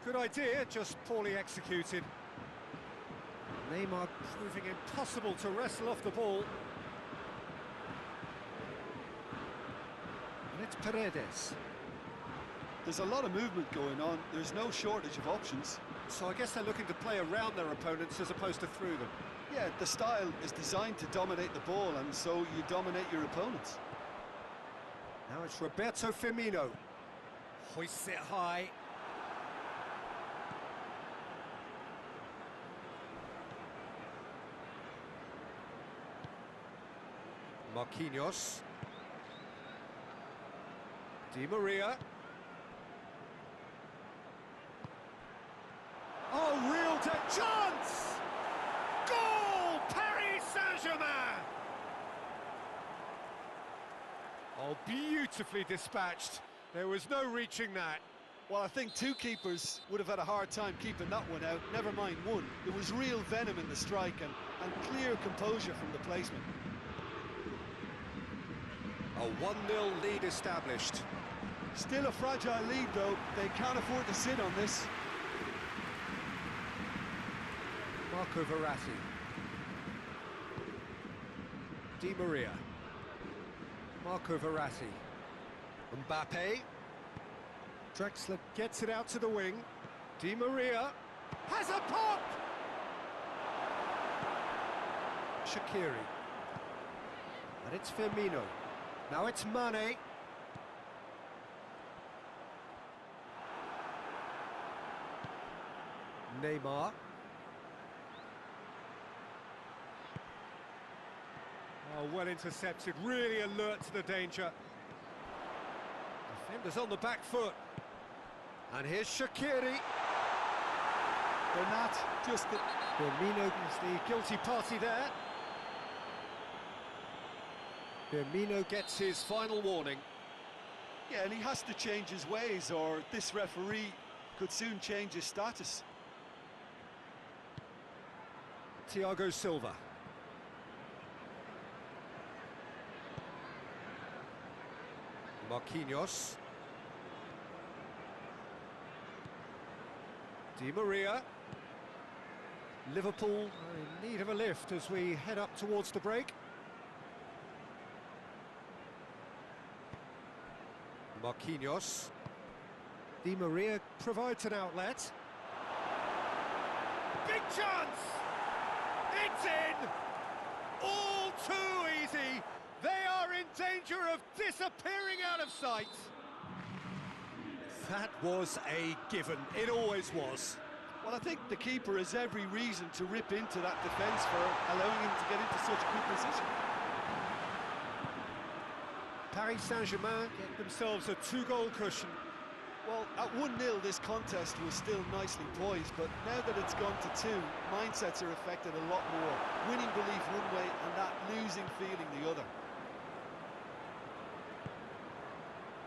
Good idea, just poorly executed. Neymar proving impossible to wrestle off the ball. And it's Paredes. There's a lot of movement going on. There's no shortage of options. So I guess they're looking to play around their opponents as opposed to through them. Yeah, the style is designed to dominate the ball, and so you dominate your opponents. Now it's Roberto Firmino. Hoists it high. Marquinhos. Di Maria. Oh, real chance! Goal! Paris Saint-Germain! Oh, beautifully dispatched. There was no reaching that. Well, I think two keepers would have had a hard time keeping that one out, never mind one. There was real venom in the strike and clear composure from the placement. A 1-0 lead established. Still a fragile lead, though. They can't afford to sit on this. Marco Verratti. Di Maria. Marco Verratti. Mbappe. Drexler gets it out to the wing. Di Maria has a pop! Shaqiri. And it's Firmino. Now it's Mane. Neymar. Oh, well intercepted, really alert to the danger. Defenders on the back foot. And here's Shaqiri. They're not just the... Firmino is the guilty party there. Firmino gets his final warning. Yeah, and he has to change his ways, or this referee could soon change his status. Thiago Silva. Marquinhos. Di Maria. Liverpool in need of a lift as we head up towards the break. Marquinhos. Di Maria provides an outlet. Big chance! It's in! All too easy! They are in danger of disappearing out of sight! That was a given. It always was. Well, I think the keeper has every reason to rip into that defence for allowing him to get into such a good position. Paris Saint-Germain get themselves a 2-goal cushion. Well, at 1-0 this contest was still nicely poised, but now that it's gone to 2, mindsets are affected a lot more. Winning belief one way and that losing feeling the other.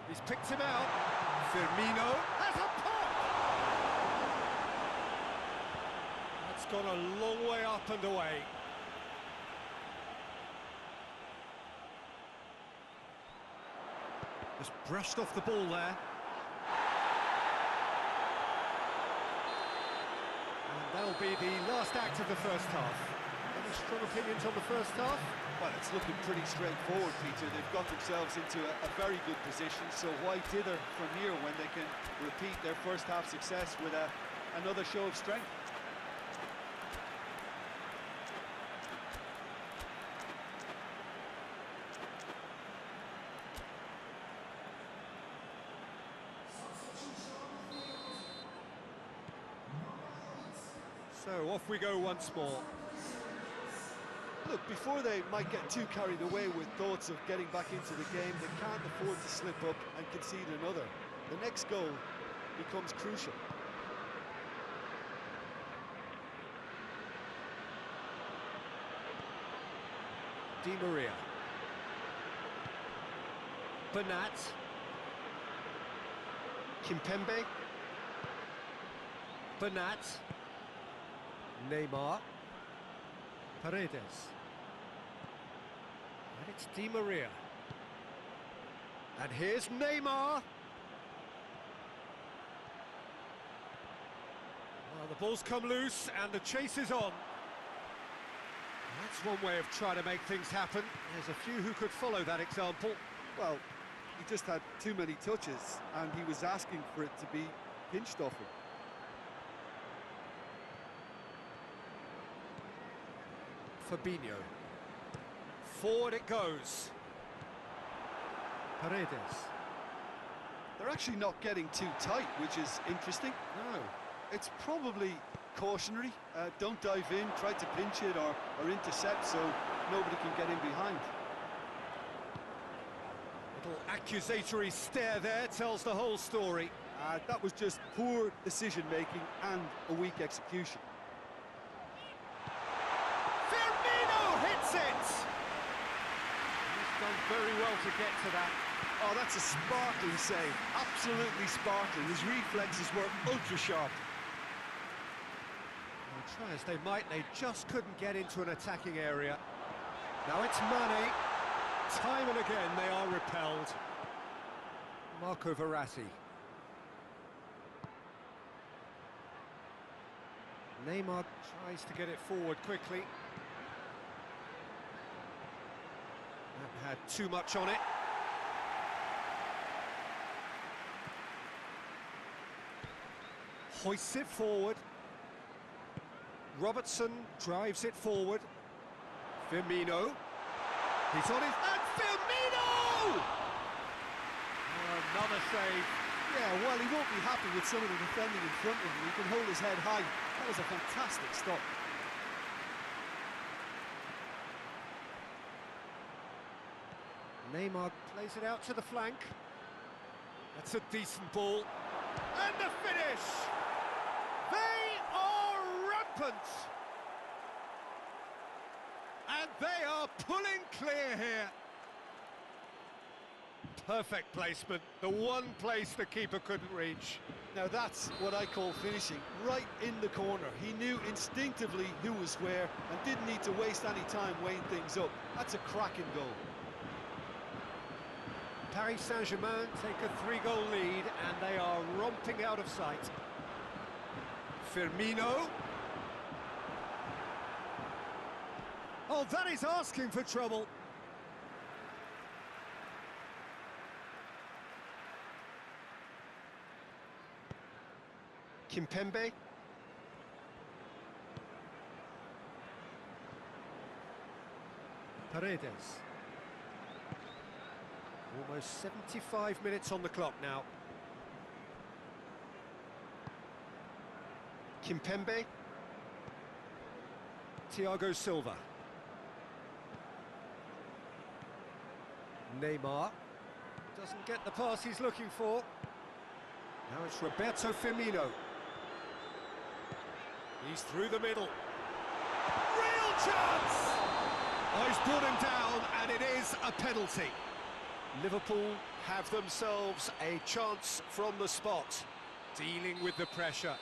He's picked him out. Firmino has a pop! That's gone a long way up and away. Just brushed off the ball there. And that'll be the last act of the first half. Any strong opinions on the first half? Well, it's looking pretty straightforward, Peter. They've got themselves into a very good position, so why dither from here when they can repeat their first half success with another show of strength? So off we go once more. Look, before they might get too carried away with thoughts of getting back into the game, they can't afford to slip up and concede another. The next goal becomes crucial. Di Maria. Bernat. Kimpembe. Bernat. Neymar. Paredes. And it's Di Maria. And here's Neymar. Well, the ball's come loose and the chase is on. That's one way of trying to make things happen. There's a few who could follow that example. Well, he just had too many touches, and he was asking for it to be pinched off him. Fabinho. Forward it goes. Paredes. They're actually not getting too tight, which is interesting. No. It's probably cautionary. Don't dive in, try to pinch it or intercept so nobody can get in behind. Little accusatory stare there tells the whole story. That was just poor decision-making and a weak execution. Firmino hits it! He's done very well to get to that. Oh, that's a sparkling save. Absolutely sparkling. His reflexes were ultra-sharp. Well, try as they might, they just couldn't get into an attacking area. Now it's Mane. Time and again they are repelled. Marco Verratti. Neymar tries to get it forward quickly. That had too much on it. Hoists it forward. Robertson drives it forward. Firmino. He's on his... And Firmino! Oh, another save. Yeah, well, he won't be happy with somebody defending in front of him. He can hold his head high. That was a fantastic stop. Neymar plays it out to the flank. That's a decent ball. And the finish! They are rampant! And they are pulling clear here. Perfect placement, the one place the keeper couldn't reach. Now that's what I call finishing, right in the corner. He knew instinctively who was where and didn't need to waste any time weighing things up. That's a cracking goal. Paris Saint-Germain take a 3-goal lead and they are romping out of sight. Firmino. Oh, that is asking for trouble. Kimpembe. Paredes. Almost 75 minutes on the clock now. Kimpembe. Thiago Silva. Neymar. Doesn't get the pass he's looking for. Now it's Roberto Firmino. He's through the middle. Real chance! Oh, he's brought him down, and it is a penalty. Liverpool have themselves a chance from the spot, dealing with the pressure.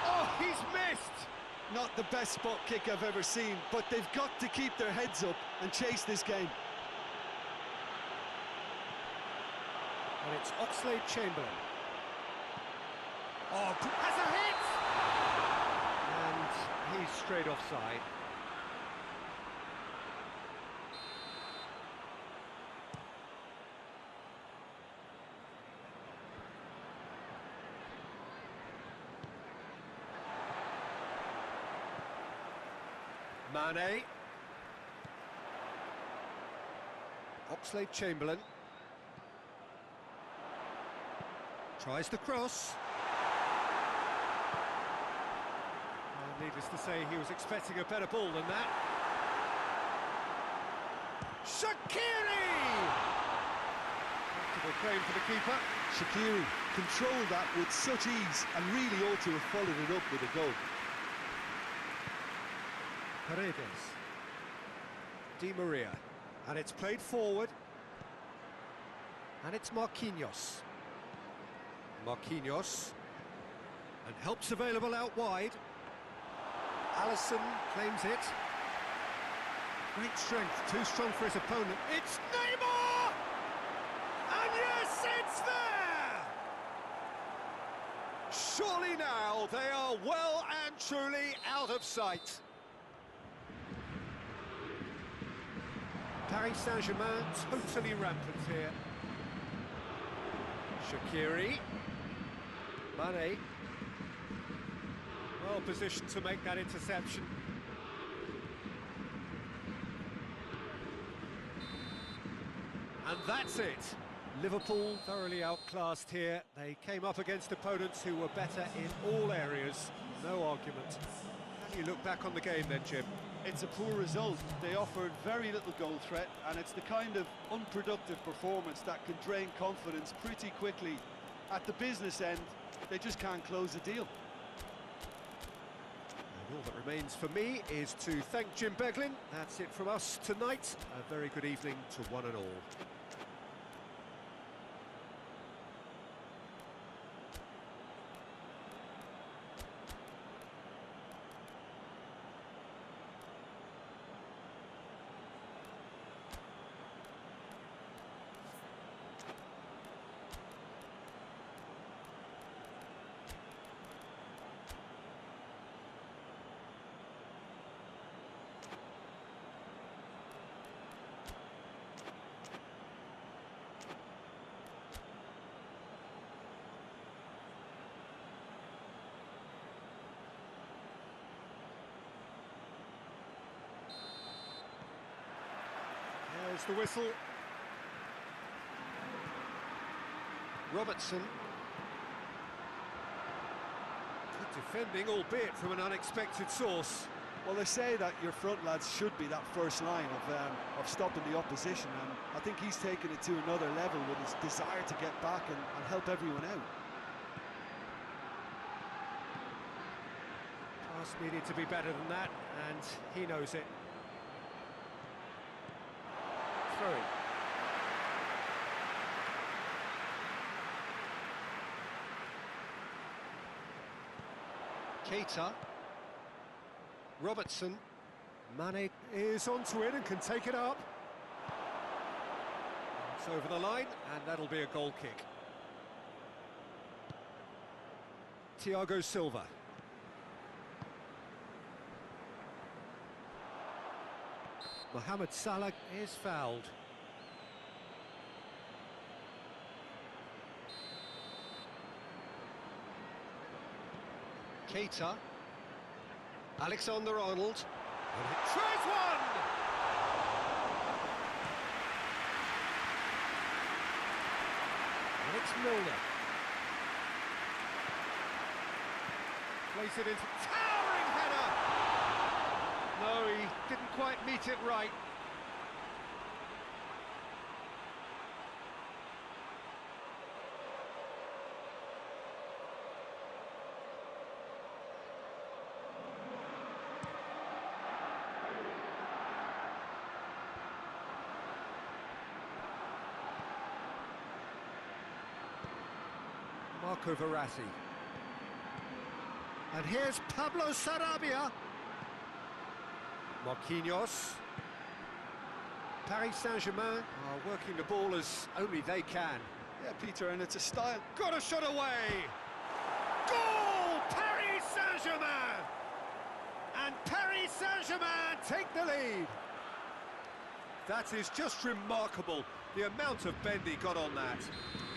Oh, he's missed! Not the best spot kick I've ever seen, but they've got to keep their heads up and chase this game. And it's Oxlade-Chamberlain. Oh, has a hit! And he's straight offside. Mane. Oxlade-Chamberlain. Tries the cross. Well, needless to say, he was expecting a better ball than that. Shaqiri! Comfortable claim for the keeper. Shaqiri controlled that with such ease and really ought to have followed it up with a goal. Paredes. Di Maria. And it's played forward. And it's Marquinhos. Marquinhos. And help's available out wide. Alisson claims it. Great strength, too strong for his opponent. It's Neymar! And yes, it's there! Surely now they are well and truly out of sight. Paris Saint-Germain totally rampant here. Shaqiri. Mane. Well positioned to make that interception. And that's it. Liverpool thoroughly outclassed here. They came up against opponents who were better in all areas. No argument. How do you look back on the game then, Jim? It's a poor result. They offered very little goal threat, and it's the kind of unproductive performance that can drain confidence pretty quickly. At the business end, they just can't close the deal. And all that remains for me is to thank Jim Beglin. That's it from us tonight. A very good evening to one and all. There's the whistle. Robertson. Good defending, albeit from an unexpected source. Well, they say that your front lads should be that first line of stopping the opposition, and I think he's taken it to another level with his desire to get back and help everyone out. Pass needed to be better than that, and he knows it. Through. Keita. Robertson. Mane is onto it and can take it up. It's over the line, and that'll be a goal kick. Thiago Silva. Mohamed Salah is fouled. Keita. Alexander-Arnold. And he tries one! And it's Milner. Plays it into towering header! No, he didn't quite meet it right. Marco Verratti. And here's Pablo Sarabia. Marquinhos. Paris Saint-Germain are working the ball as only they can. Yeah, Peter, and it's a style. Got a shot away! Goal! Paris Saint-Germain! And Paris Saint-Germain take the lead. That is just remarkable, the amount of bend he got on that.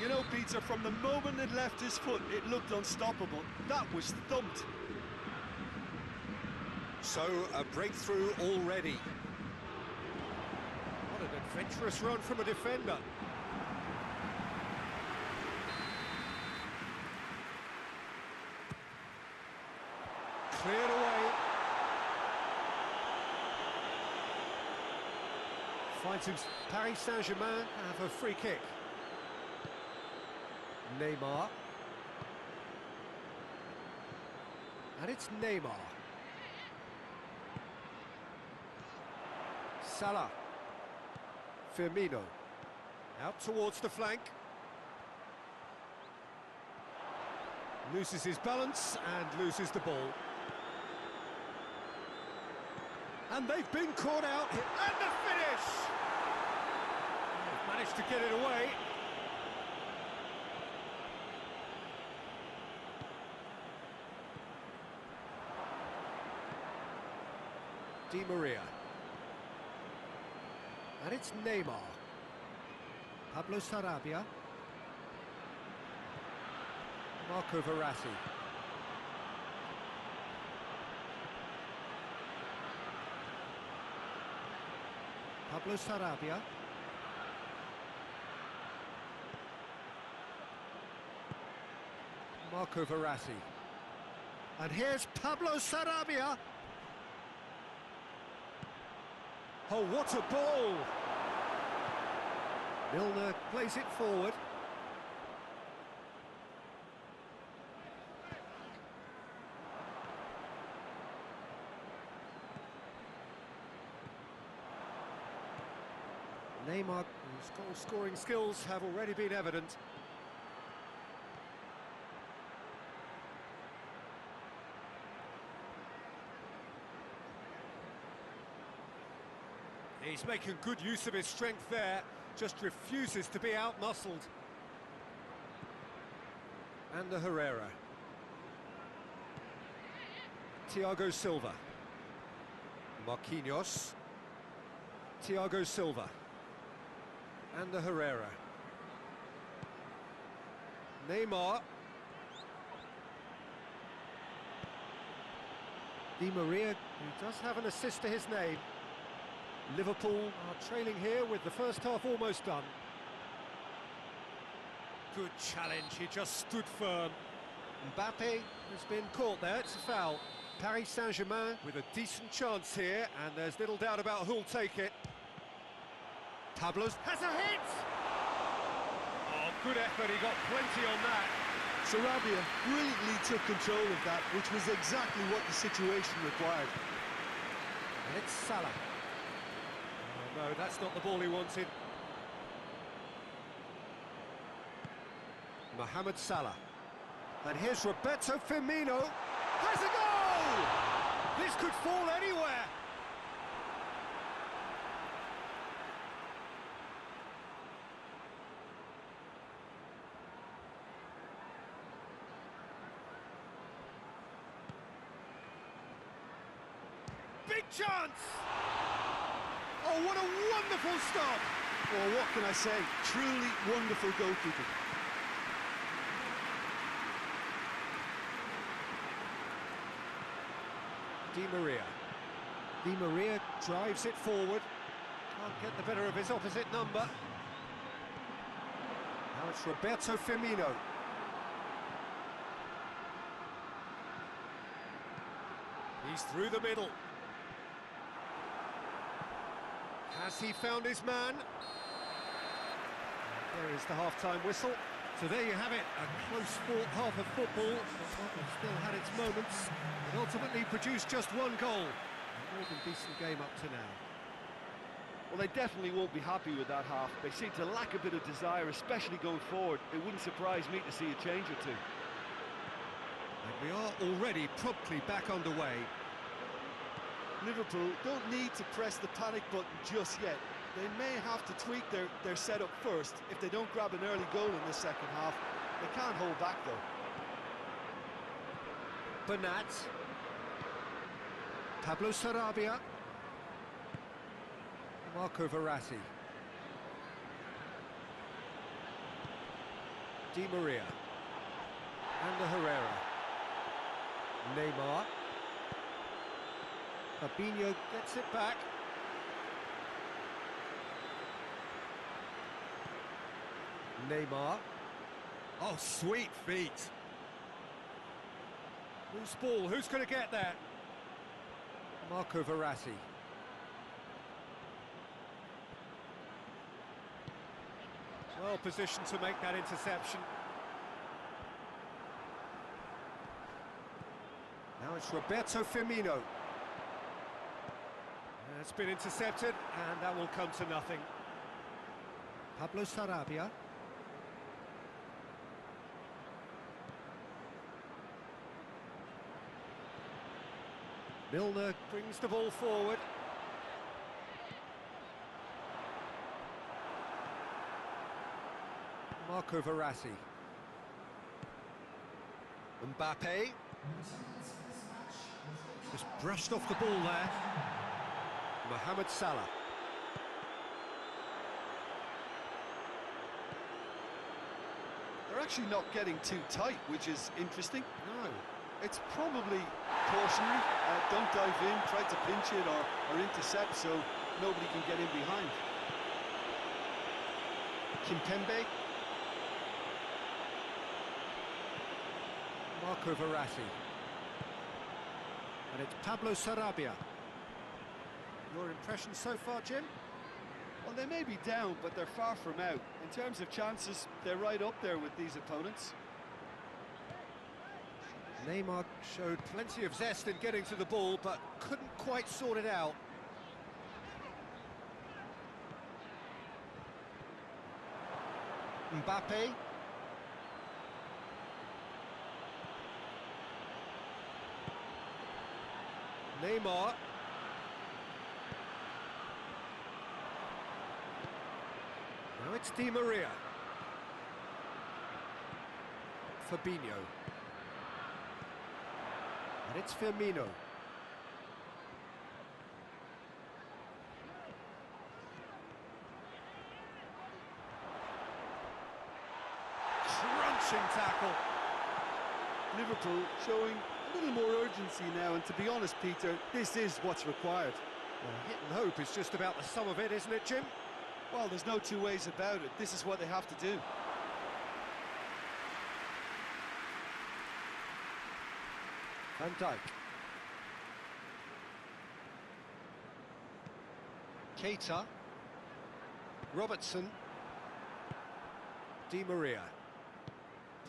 You know, Peter, from the moment it left his foot, it looked unstoppable. That was thumped. So, a breakthrough already. What an adventurous run from a defender. Cleared away. Finds him. Paris Saint-Germain have a free kick. Neymar. And it's Neymar. Salah. Firmino. Out towards the flank. Loses his balance and loses the ball. And they've been caught out. And the finish! They've managed to get it away. Di Maria. And it's Neymar. Pablo Sarabia. Marco Verratti. Pablo Sarabia. Marco Verratti. And here's Pablo Sarabia. Oh, what a ball! Milner plays it forward. Neymar, whose goal-scoring skills have already been evident. He's making good use of his strength there, just refuses to be out-muscled. And the Herrera. Thiago Silva. Marquinhos. Thiago Silva. And the Herrera. Neymar. Di Maria, who does have an assist to his name. Liverpool are trailing here with the first half almost done. Good challenge, he just stood firm. Mbappe has been caught there, it's a foul. Paris Saint-Germain with a decent chance here, and there's little doubt about who'll take it. Pablo's has a hit! Oh, good effort, he got plenty on that. Sarabia brilliantly took control of that, which was exactly what the situation required. And it's Salah. Oh, no, that's not the ball he wanted. Mohamed Salah. And here's Roberto Firmino. Has a goal! This could fall anywhere. Big chance! Oh, what a wonderful stop! Oh, what can I say? Truly wonderful goalkeeping. Di Maria. Di Maria drives it forward. Can't get the better of his opposite number. Now it's Roberto Firmino. He's through the middle. Has he found his man? There is the half-time whistle. So there you have it, a close-fought half of football, but still had its moments, and ultimately produced just one goal. A more than decent game up to now. Well, they definitely won't be happy with that half. They seem to lack a bit of desire, especially going forward. It wouldn't surprise me to see a change or two. And we are already promptly back underway. Liverpool don't need to press the panic button just yet. They may have to tweak their setup first if they don't grab an early goal in the second half. They can't hold back, though. Bernat. Pablo Sarabia. Marco Verratti. Di Maria. And the Herrera. Neymar. Fabinho gets it back. Neymar. Oh, sweet feet. Loose ball, who's going to get that? Marco Verratti. Well positioned to make that interception. Now it's Roberto Firmino. It's been intercepted, and that will come to nothing. Pablo Sarabia. Milner brings the ball forward. Marco Verratti. Mbappe. Just brushed off the ball there. Mohamed Salah. They're actually not getting too tight, which is interesting. No. It's probably cautionary. Don't dive in, try to pinch it or intercept so nobody can get in behind. Kimpembe. Marco Verratti. And it's Pablo Sarabia. Your impression so far, Jim? Well, they may be down, but they're far from out. In terms of chances, they're right up there with these opponents. Neymar showed plenty of zest in getting to the ball, but couldn't quite sort it out. Mbappe. Neymar. Now it's Di Maria. Fabinho. And it's Firmino. Crunching tackle. Liverpool showing a little more urgency now, and to be honest, Peter, this is what's required. Well, hit and hope is just about the sum of it, isn't it, Jim? Well, there's no two ways about it. This is what they have to do. Van Dijk. Keita. Robertson. Di Maria.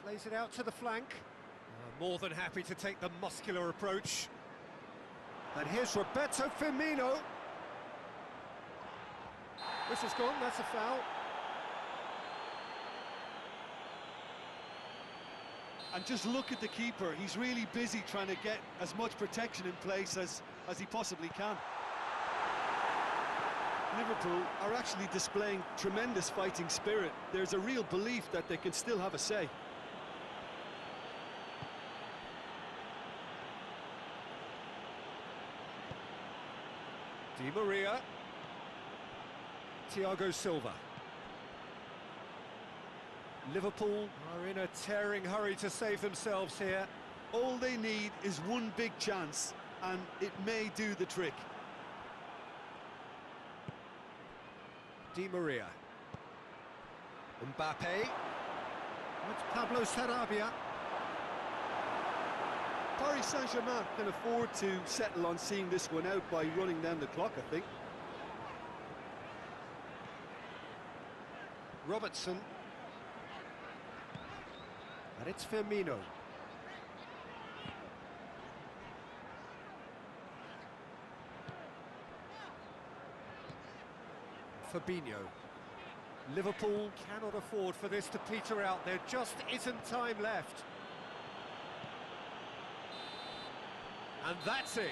Plays it out to the flank. More than happy to take the muscular approach. And here's Roberto Firmino. This is gone, that's a foul. And just look at the keeper. He's really busy trying to get as much protection in place as he possibly can. Liverpool are actually displaying tremendous fighting spirit. There's a real belief that they can still have a say. Di Maria. Thiago Silva. Liverpool are in a tearing hurry to save themselves here. All they need is one big chance, and it may do the trick. Di Maria. Mbappe. It's Pablo Sarabia. Paris Saint-Germain can afford to settle on seeing this one out by running down the clock, I think. Robertson. And it's Firmino. Fabinho. Liverpool cannot afford for this to peter out. There just isn't time left. And that's it.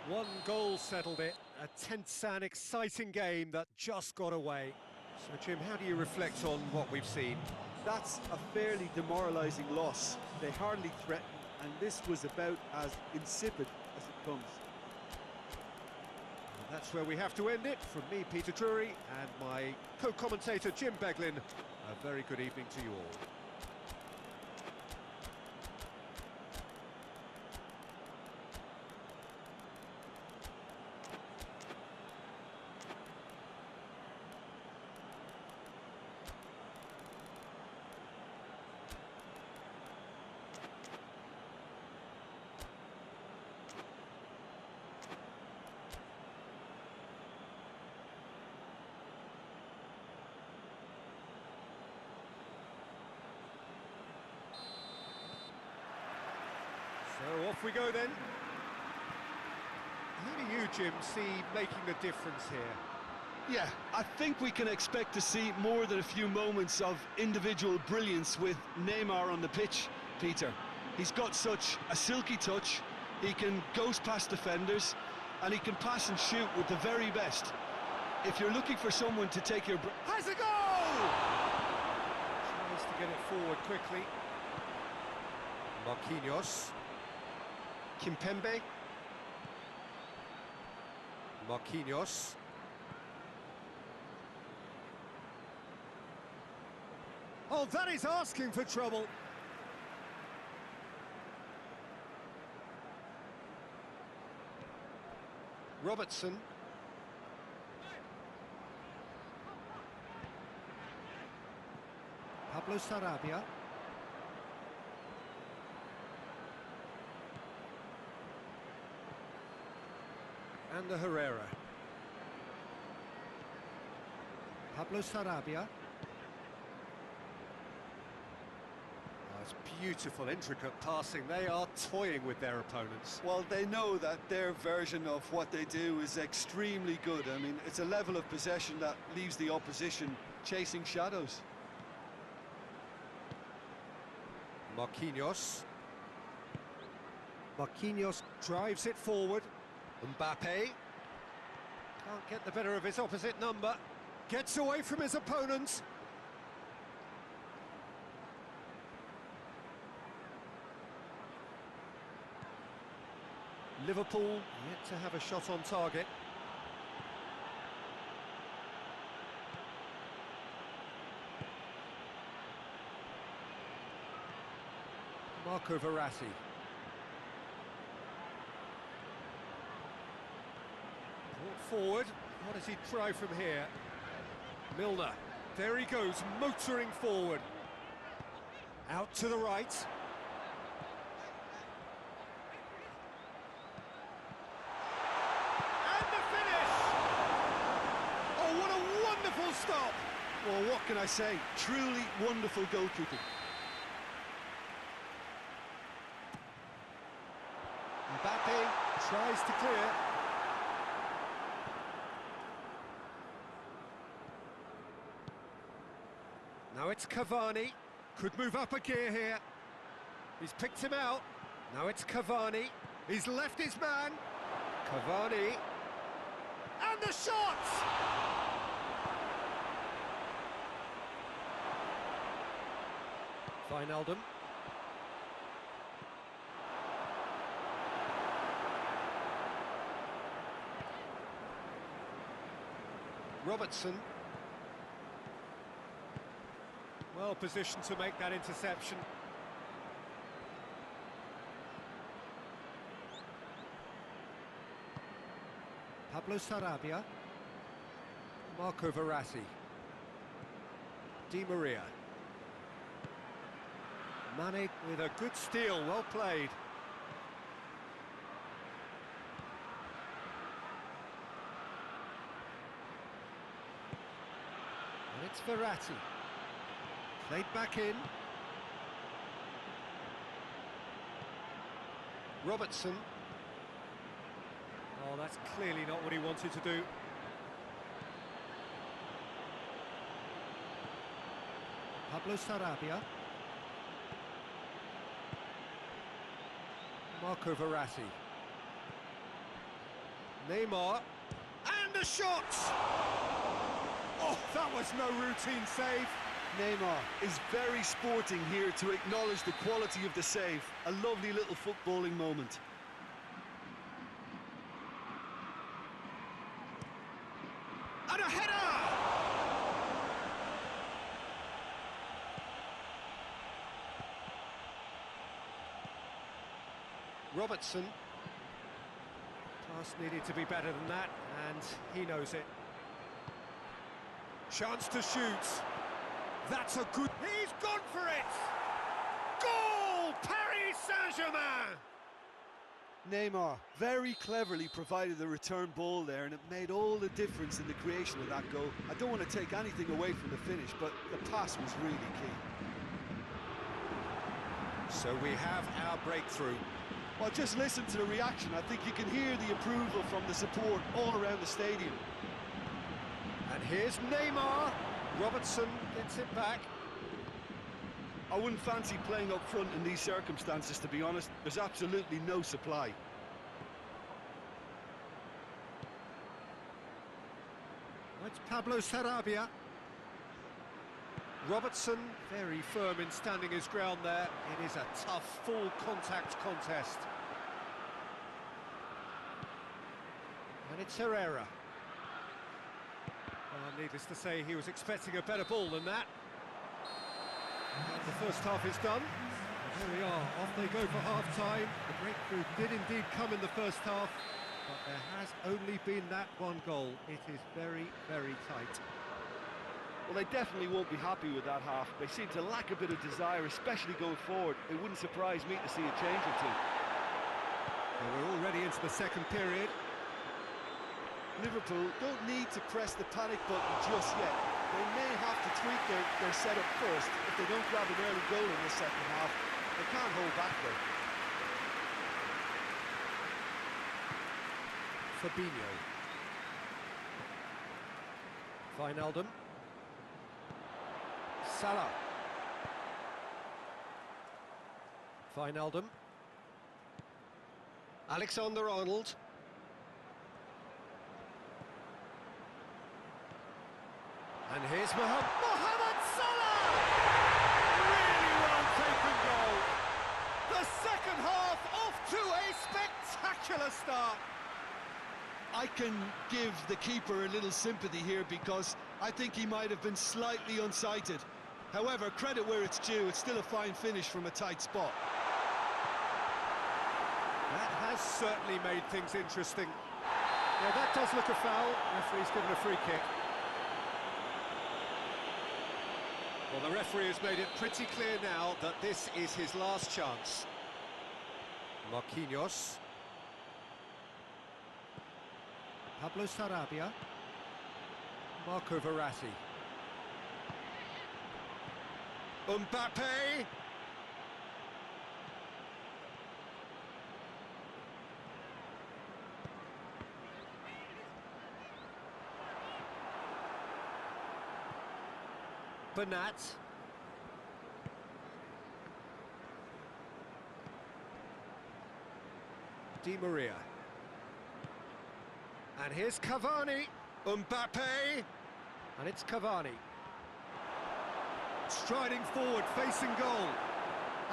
One goal settled it. A tense and exciting game that just got away. So, Jim, how do you reflect on what we've seen? That's a fairly demoralising loss. They hardly threatened, and this was about as insipid as it comes. And that's where we have to end it. From me, Peter Drury, and my co-commentator, Jim Beglin, a very good evening to you all. So off we go then. Who do you, Jim, see making the difference here? Yeah, I think we can expect to see more than a few moments of individual brilliance with Neymar on the pitch, Peter. He's got such a silky touch, he can ghost past defenders, and he can pass and shoot with the very best. If you're looking for someone to take your... Has a goal! get it forward quickly. Marquinhos. Kimpembe. Marquinhos. Oh, that is asking for trouble. Robertson. Pablo Sarabia. And the Herrera. Pablo Sarabia. Oh, it's beautiful, intricate passing. They are toying with their opponents. Well, they know that their version of what they do is extremely good. I mean, it's a level of possession that leaves the opposition chasing shadows. Marquinhos. Marquinhos drives it forward. Mbappe. Can't get the better of his opposite number. Gets away from his opponents. Liverpool yet to have a shot on target. Marco Verratti. Brought forward. What does he try from here? Milner. There he goes, motoring forward. Out to the right. And the finish! Oh, what a wonderful stop! Well, what can I say? Truly wonderful goalkeeping. Mbappe tries to clear. Now it's Cavani. Could move up a gear here. He's picked him out. Now it's Cavani. He's left his man. Cavani. And the shot! Wijnaldum. Robertson. Well positioned to make that interception. Pablo Sarabia. Marco Verratti. Di Maria. Mane with a good steal, well played. And it's Verratti. Played back in. Robertson. Oh, that's clearly not what he wanted to do. Pablo Sarabia. Marco Verratti. Neymar. And the shot! Oh, that was no routine save. Neymar is very sporting here to acknowledge the quality of the save. A lovely little footballing moment. And a header! Robertson. Pass needed to be better than that, and he knows it. Chance to shoot. That's a good... He's gone for it! Goal! Paris Saint-Germain! Neymar very cleverly provided the return ball there, and it made all the difference in the creation of that goal. I don't want to take anything away from the finish, but the pass was really key. So we have our breakthrough. Well, just listen to the reaction. I think you can hear the approval from the support all around the stadium. And here's Neymar. Robertson gets it back. I wouldn't fancy playing up front in these circumstances, to be honest. There's absolutely no supply. It's Pablo Sarabia. Robertson, very firm in standing his ground there. It is a tough, full contact contest. And it's Herrera. Needless to say, he was expecting a better ball than that. And the first half is done. And here we are, off they go for half-time. The breakthrough did indeed come in the first half, but there has only been that one goal. It is very, very tight. Well, they definitely won't be happy with that half. They seem to lack a bit of desire, especially going forward. It wouldn't surprise me to see a change or two. Well, we're already into the second period. Liverpool don't need to press the panic button just yet. They may have to tweak their setup first. If they don't grab an early goal in the second half, they can't hold back though. Fabinho. Wijnaldum. Salah. Wijnaldum. Alexander-Arnold. And here's Mohamed Salah! Really well taken goal. The second half off to a spectacular start. I can give the keeper a little sympathy here because I think he might have been slightly unsighted. However, credit where it's due, it's still a fine finish from a tight spot. That has certainly made things interesting. Yeah, that does look a foul. Referee's given a free kick. Well, the referee has made it pretty clear now that this is his last chance. Marquinhos. Pablo Sarabia. Marco Verratti. Mbappe. Bernat. Di Maria. And here's Cavani. Mbappe. And it's Cavani. Striding forward, facing goal.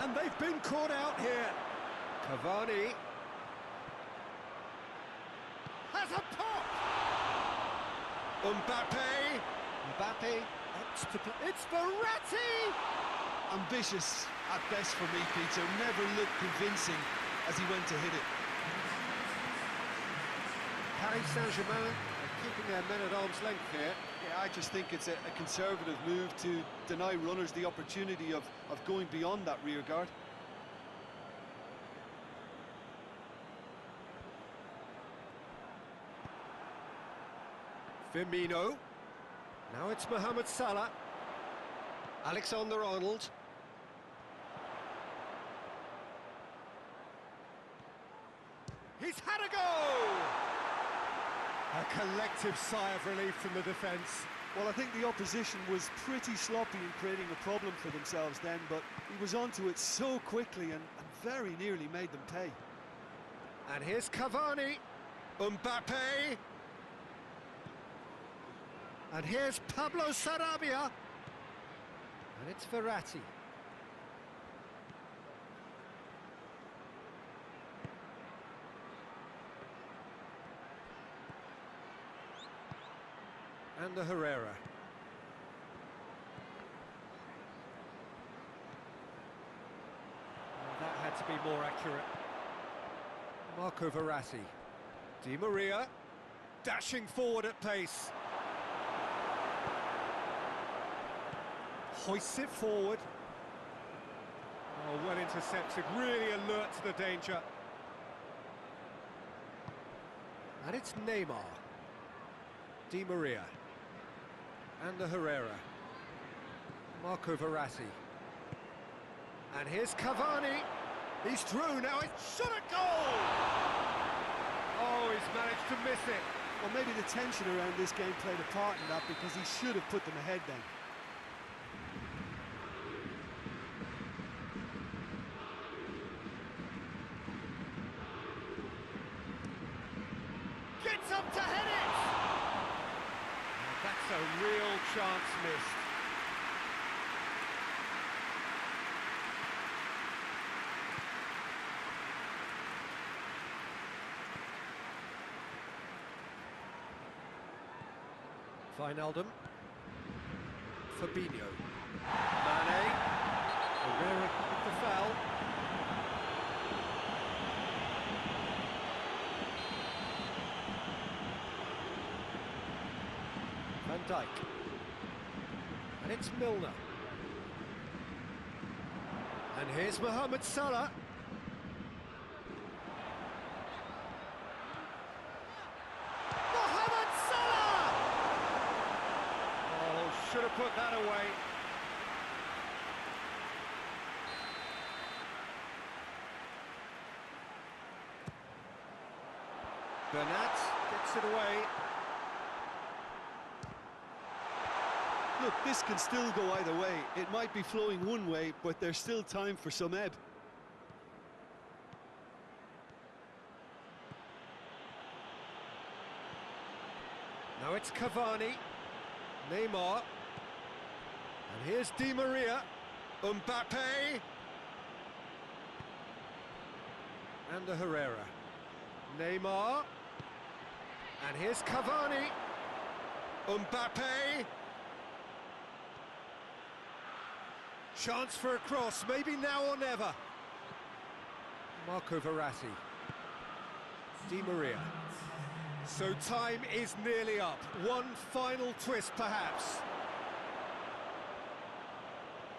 And they've been caught out here. Cavani. Has a pop. Mbappe. Mbappe. It's Verratti! Ambitious at best for me, Peter. Never looked convincing as he went to hit it. Paris Saint-Germain are keeping their men at arm's length here. Yeah, I just think it's a conservative move to deny runners the opportunity of going beyond that rear guard. Firmino. Now it's Mohamed Salah. Alexander-Arnold. He's had a go! A collective sigh of relief from the defence. Well, I think the opposition was pretty sloppy in creating a problem for themselves then, but he was onto it so quickly and very nearly made them pay. And here's Cavani. Mbappe. And here's Pablo Sarabia. And it's Verratti. And the Herrera. Well, that had to be more accurate. Marco Verratti. Di Maria. Dashing forward at pace. Hoists it forward. Oh, well intercepted, really alert to the danger. And it's Neymar. Di Maria. And the Herrera. Marco Verratti. And here's Cavani. He's through, now it's shot at goal! Oh, he's managed to miss it. Well, maybe the tension around this game played a part in that because he should have put them ahead then. Gets up to head it! That's a real chance missed. Wijnaldum. Fabinho. Mane. Herrera with the foul. Van Dijk. And it's Milner. And here's Mohamed Salah. Mohamed Salah! Oh, should have put that away. Bernat gets it away. Look, this can still go either way. It might be flowing one way, but there's still time for some ebb. Now it's Cavani, Neymar, and here's Di Maria, Mbappe, and the Herrera, Neymar, and here's Cavani, Mbappe, chance for a cross, maybe now or never. Marco Verratti, Di Maria. So time is nearly up. One final twist, perhaps.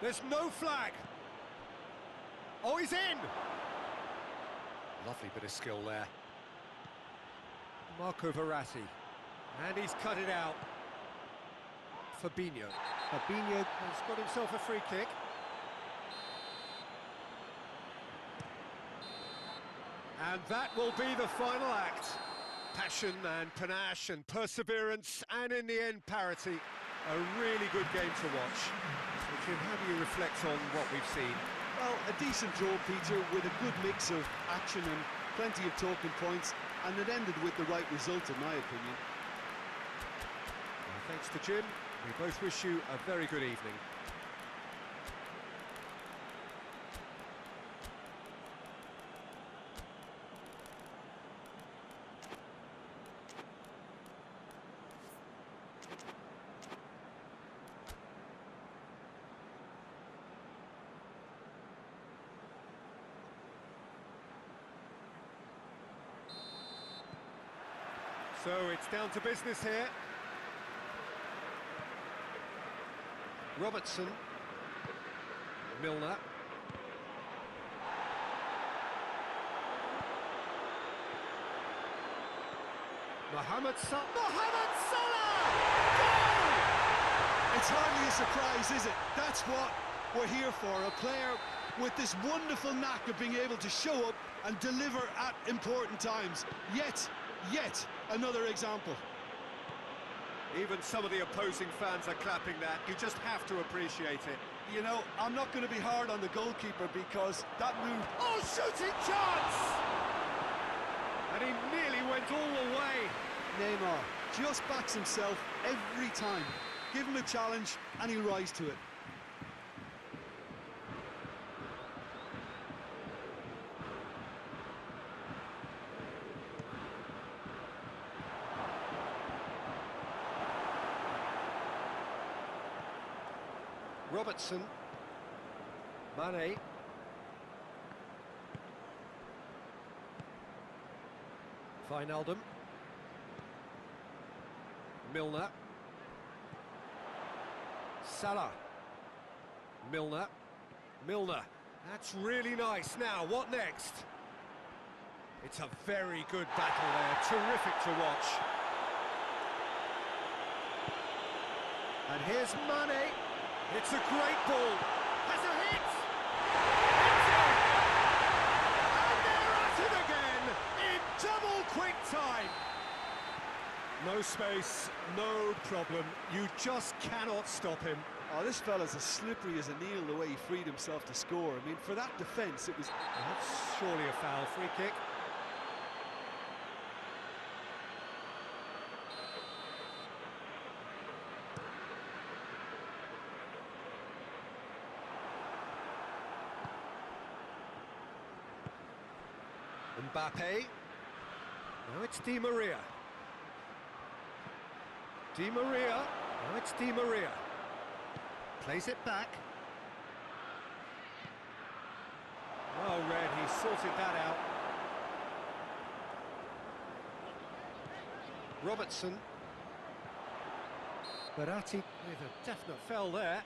There's no flag. Oh, he's in! Lovely bit of skill there. Marco Verratti. And he's cut it out. Fabinho. Fabinho has got himself a free kick. And that will be the final act. Passion and panache and perseverance, and in the end, parity. A really good game to watch. So, Jim, how do you reflect on what we've seen? Well, a decent draw, Peter, with a good mix of action and plenty of talking points, and it ended with the right result, in my opinion. Well, thanks to Jim. We both wish you a very good evening. So it's down to business here. Robertson. Milner. Mohamed Salah. Mohamed Salah! Goal! It's hardly a surprise, is it? That's what we're here for. A player with this wonderful knack of being able to show up and deliver at important times. Yet another example. Even some of the opposing fans are clapping that. You just have to appreciate it. You know, I'm not going to be hard on the goalkeeper because that move... Oh, shooting chance! And he nearly went all the way. Neymar just backs himself every time. Give him a challenge and he'll rise to it. Robertson. Mane. Wijnaldum. Milner. Salah. Milner. Milner. That's really nice. Now, what next? It's a very good battle there. Terrific to watch. And here's Mane. It's a great ball. Has a hit. It's in. And they're at it again in double quick time. No space, no problem. You just cannot stop him. Oh, this fella's as slippery as a nail the way he freed himself to score. I mean, for that defence, it was... That's surely a foul. Free kick. Mbappe. Now it's Di Maria. Di Maria. Now it's Di Maria. Plays it back. Well read, he sorted that out. Robertson. Verratti with a definite foul there.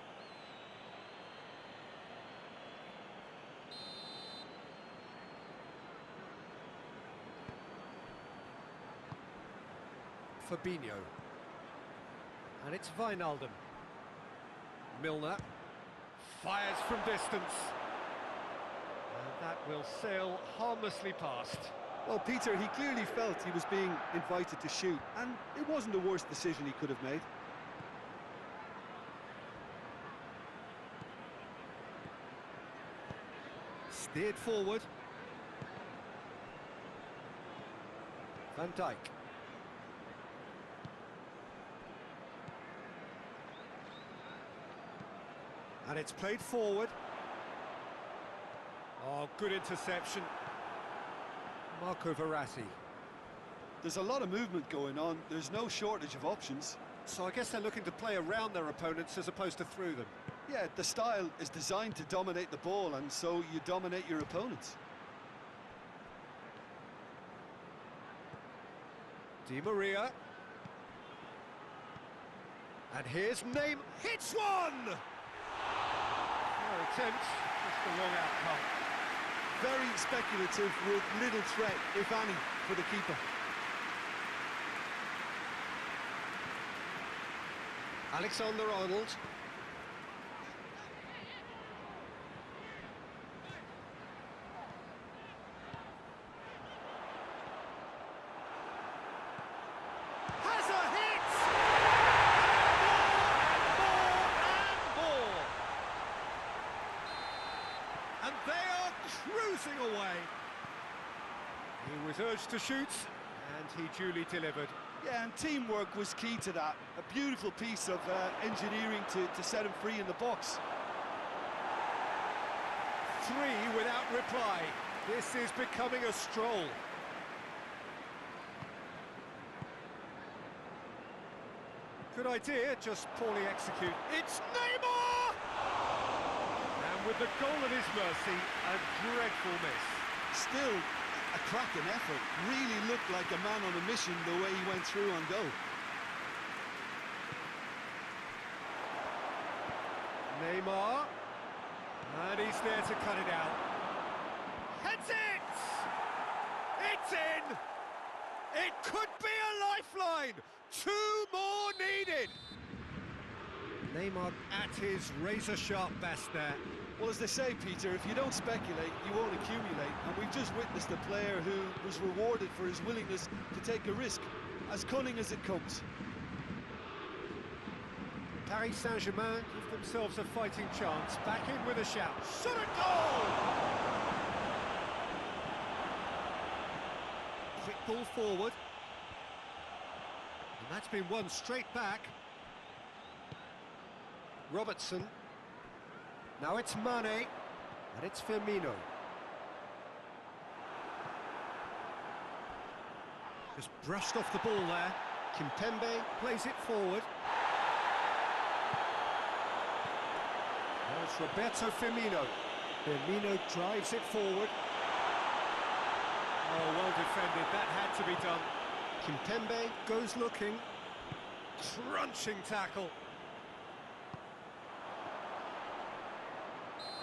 Fabinho. And it's Wijnaldum. Milner. Fires from distance. And that will sail harmlessly past. Well, Peter, he clearly felt he was being invited to shoot, and it wasn't the worst decision he could have made. Steered forward. Van Dijk. And it's played forward. Oh, good interception. Marco Verratti. There's a lot of movement going on. There's no shortage of options. So I guess they're looking to play around their opponents as opposed to through them. Yeah, the style is designed to dominate the ball, and so you dominate your opponents. Di Maria. And here's Neymar. Hits one! Fair attempt, just the wrong outcome. Very speculative with little threat, if any, for the keeper. Alexander-Arnold. Has a hit! More. And they are cruising away. He was urged to shoot, and he duly delivered. Yeah, and teamwork was key to that. A beautiful piece of engineering to set him free in the box. 3 without reply. This is becoming a stroll. Good idea, just poorly executed. It's Neymar! And with the goal at his mercy, a dreadful miss. Still a cracking effort. Really looked like a man on a mission the way he went through on goal. Neymar. And he's there to cut it out. Heads it! It's in! It could be a lifeline! 2 more needed! Neymar at his razor-sharp best there. Well, as they say, Peter, if you don't speculate, you won't accumulate. And we've just witnessed a player who was rewarded for his willingness to take a risk, as cunning as it comes. Paris Saint-Germain give themselves a fighting chance. Back in with a shout. Shot a goal! Quick ball forward. And that's been won straight back. Robertson. Now it's Mane, and it's Firmino. Just brushed off the ball there. Kimpembe plays it forward. Now it's Roberto Firmino. Firmino drives it forward. Oh, well defended, that had to be done. Kimpembe goes looking. Crunching tackle.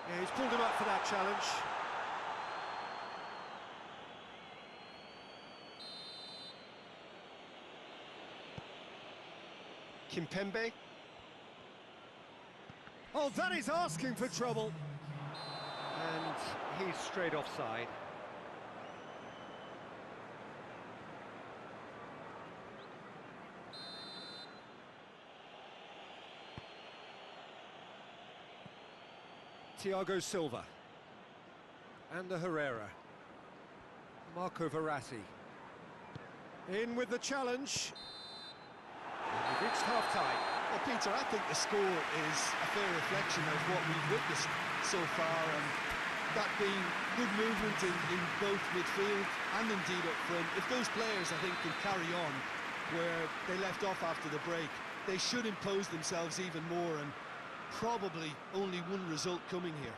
Yeah, he's pulled him up for that challenge. Kimpembe. Oh, that is asking for trouble. And he's straight offside. Thiago Silva. And the Herrera. Marco Verratti. In with the challenge. And we've reached half-time. Well, Peter, I think the score is a fair reflection of what we've witnessed so far, and that being good movement in both midfield and indeed up front. If those players, I think, can carry on, where they left off after the break. They should impose themselves even more, and probably only one result coming here.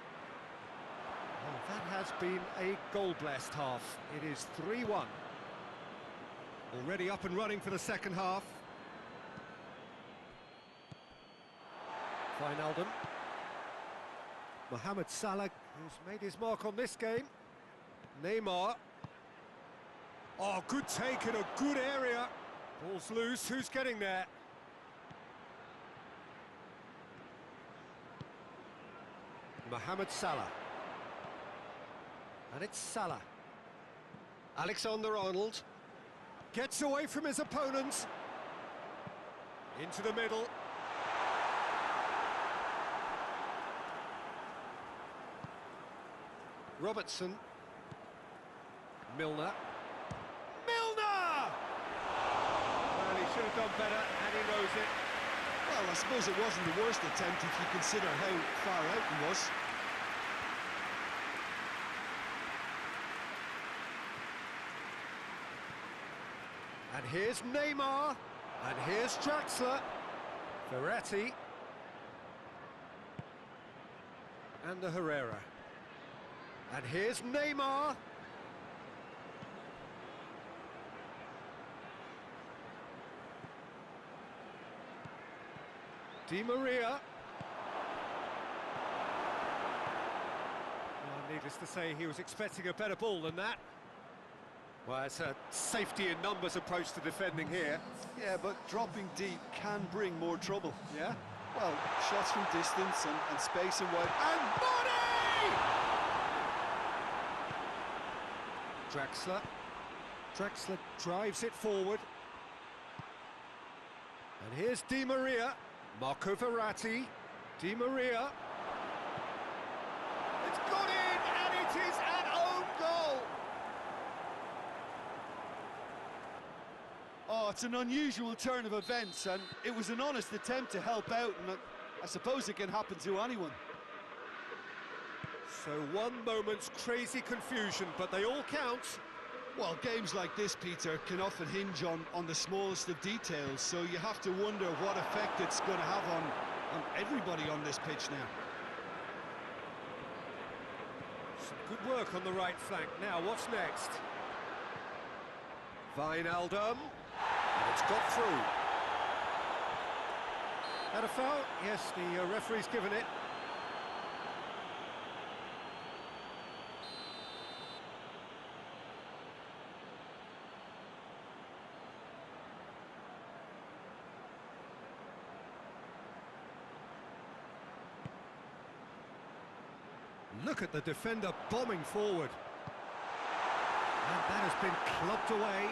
Well, that has been a goal-blessed half. It is 3-1. Already up and running for the second half. Wijnaldum. Mohamed Salah, who's made his mark on this game. Neymar. Oh, good take in a good area. Ball's loose, who's getting there? Mohamed Salah. And it's Salah. Alexander-Arnold. Gets away from his opponents. Into the middle. Robertson. Milner. Milner! Well, he should have done better, and he knows it. Well, I suppose it wasn't the worst attempt if you consider how far out he was. And here's Neymar, and here's Draxler, Verratti, and the Herrera. And here's Neymar. Di Maria. Well, needless to say, he was expecting a better ball than that. Well, it's a safety in numbers approach to defending here. Yeah, but dropping deep can bring more trouble. Yeah? Well, shots from distance and space and wide. And body! Draxler. Draxler drives it forward. And here's Di Maria. Marco Verratti. Di Maria. It's got in, and it is an own goal! Oh, it's an unusual turn of events, and it was an honest attempt to help out, and I suppose it can happen to anyone. So one moment's crazy confusion, but they all count. Well, games like this, Peter, can often hinge on the smallest of details, so you have to wonder what effect it's going to have on everybody on this pitch now. Some good work on the right flank. Now, what's next? Wijnaldum. And it's got through. Had a foul? Yes, the referee's given it. Look at the defender bombing forward. And that has been clubbed away.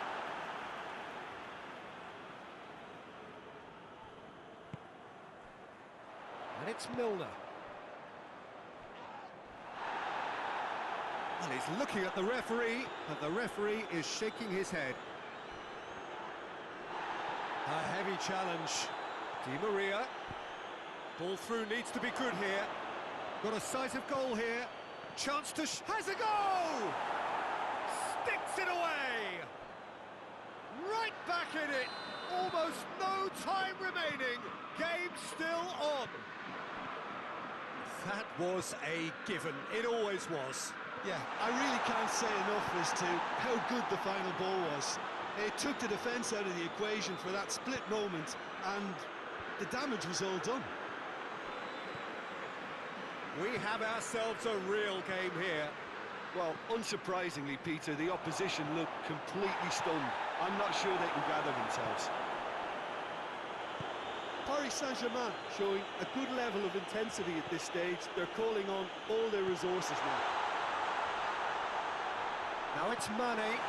And it's Milner. Well, he's looking at the referee, but the referee is shaking his head. A heavy challenge. Di Maria. Ball through needs to be good here. Got a decisive goal here. Chance to has a goal! Sticks it away! Right back in it. Almost no time remaining. Game still on. That was a given. It always was. Yeah, I really can't say enough as to how good the final ball was. It took the defence out of the equation for that split moment, and the damage was all done. We have ourselves a real game here. Well, unsurprisingly, Peter, the opposition look completely stunned. I'm not sure they can gather themselves. Paris Saint-Germain showing a good level of intensity at this stage. They're calling on all their resources now. Now it's Mane.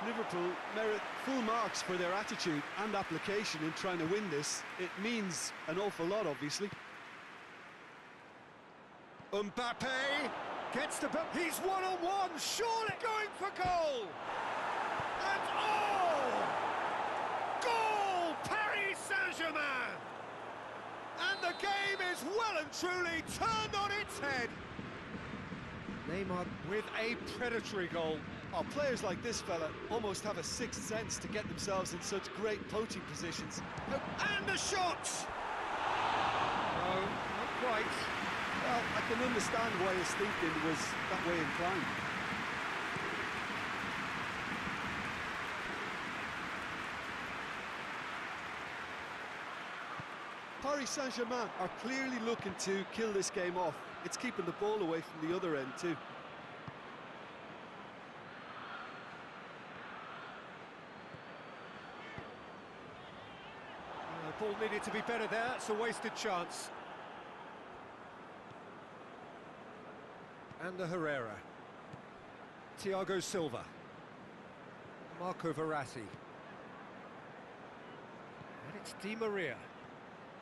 Liverpool merit full marks for their attitude and application in trying to win this. It means an awful lot, obviously. Mbappe gets the ball. He's one-on-one, surely going for goal. And oh! Goal! Paris Saint-Germain! And the game is well and truly turned on its head. Neymar with a predatory goal. Oh, players like this fella almost have a sixth sense to get themselves in such great poaching positions. And a shot! No, not quite. Well, I can understand why his thinking was that way inclined. Paris Saint-Germain are clearly looking to kill this game off. It's keeping the ball away from the other end too. The ball needed to be better there. It's a wasted chance. And the Herrera. Thiago Silva. Marco Verratti. And it's Di Maria.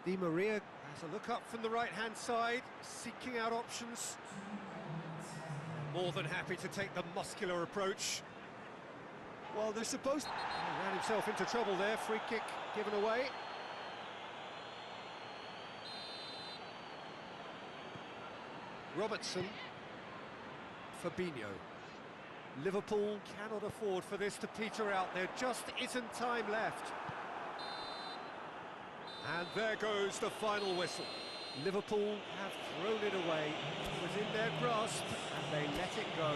Di Maria has a look up from the right-hand side, seeking out options. More than happy to take the muscular approach. Well, they're supposed to... He ran himself into trouble there, free kick given away. Robertson. Fabinho. Liverpool cannot afford for this to peter out. There just isn't time left. And there goes the final whistle. Liverpool have thrown it away. It was in their grasp and they let it go.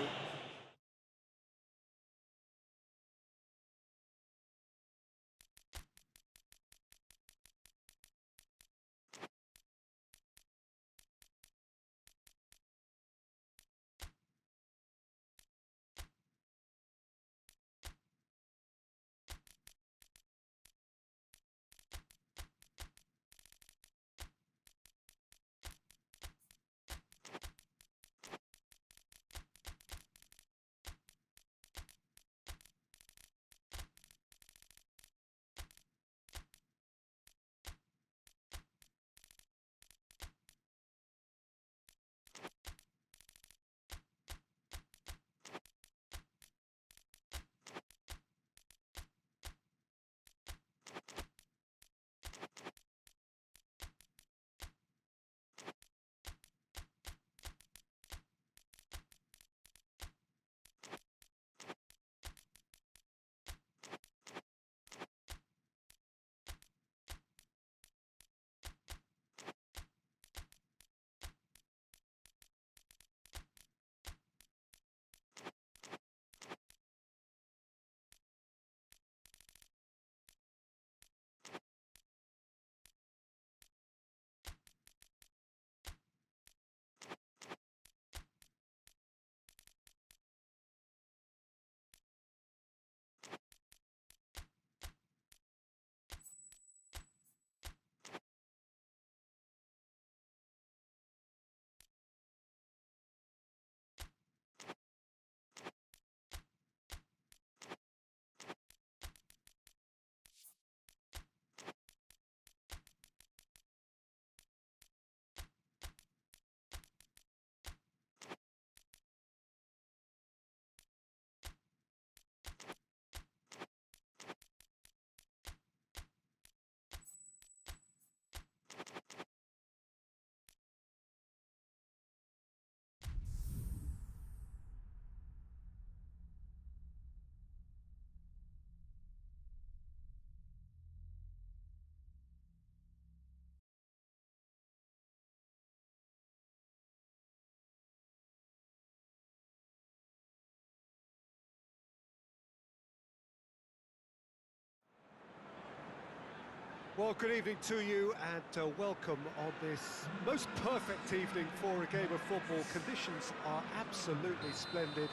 Well, good evening to you and welcome on this most perfect evening for a game of football. Conditions are absolutely splendid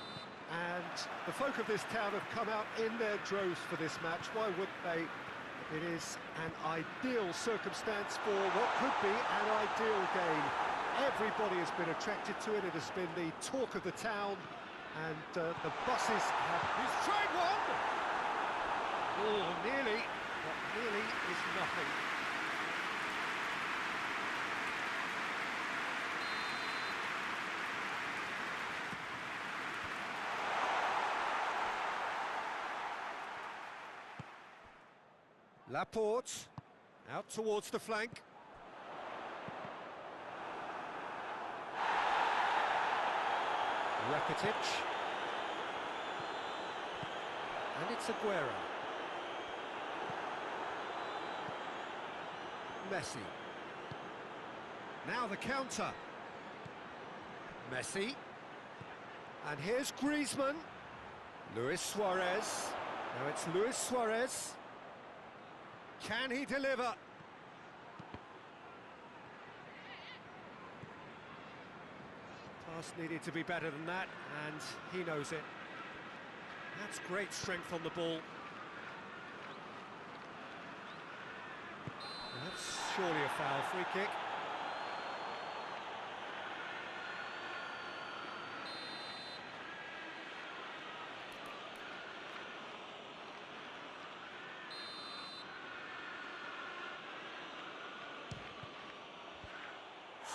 and the folk of this town have come out in their droves for this match. Why wouldn't they? It is an ideal circumstance for what could be an ideal game. Everybody has been attracted to it. It has been the talk of the town and the buses have... He's tried one! Oh, nearly. What really is nothing. Laporte, out towards the flank. Rakitic. And it's Aguero. Messi. Now the counter. Messi. And here's Griezmann. Luis Suarez. Now it's Luis Suarez. Can he deliver? Pass needed to be better than that, and he knows it. That's great strength on the ball. And that's surely a foul. Free kick.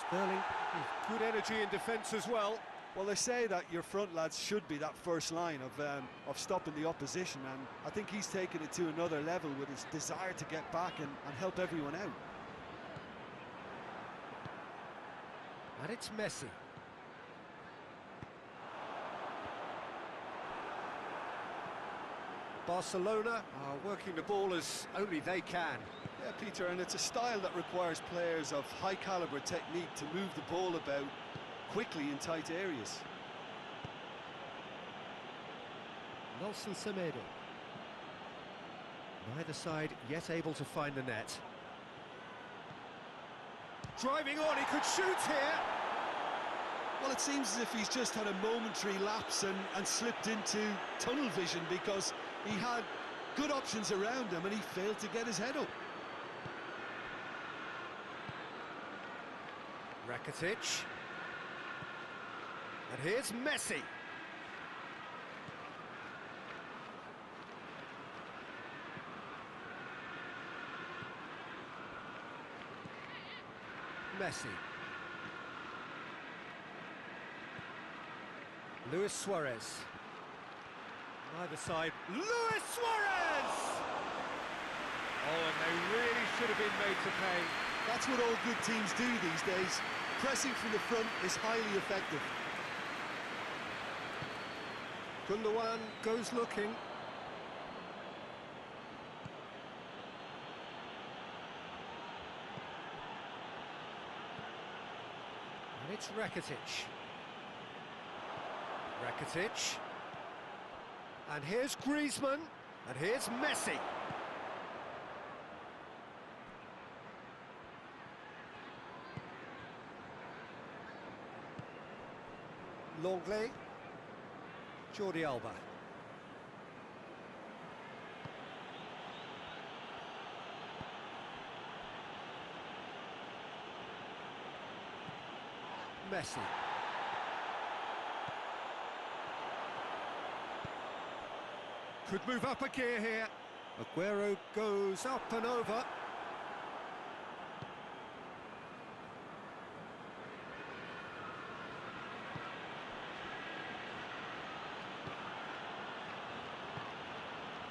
Sterling with good energy in defence as well. Well, they say that your front lads should be that first line of stopping the opposition, and I think he's taken it to another level with his desire to get back and help everyone out. And it's Messi. Barcelona are working the ball as only they can. Yeah, Peter, and it's a style that requires players of high-caliber technique to move the ball about quickly in tight areas. Nelson Semedo. Neither side yet able to find the net. Driving on, he could shoot here. Well, it seems as if he's just had a momentary lapse and slipped into tunnel vision, because he had good options around him and he failed to get his head up. Rakitic. And here's Messi. Messi. Luis Suarez. Either side. Luis Suarez! Oh, and they really should have been made to pay. That's what all good teams do these days. Pressing from the front is highly effective. Gundogan goes looking. And it's Rakitic. Rakitic. And here's Griezmann. And here's Messi. Longley. Jordi Alba. Messi. Could move up a gear here. Aguero goes up and over.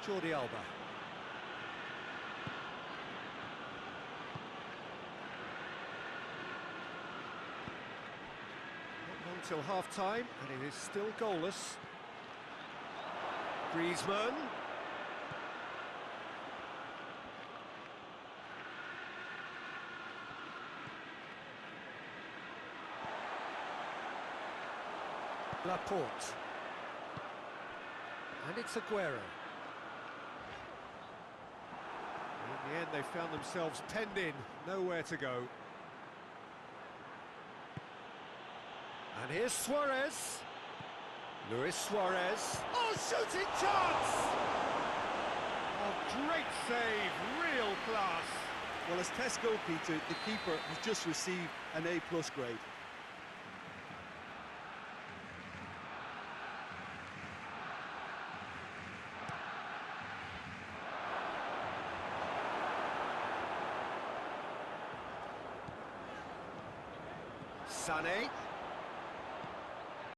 Jordi Alba. Not long till half-time, and it is still goalless. Griezmann. Laporte. And it's Aguero. In the end, they found themselves penned in, nowhere to go. And here's Suarez. Luis Suarez. Oh, shooting chance! Oh, great save, real class. Well, as tests go, Peter, the keeper has just received an A+ grade. Sané.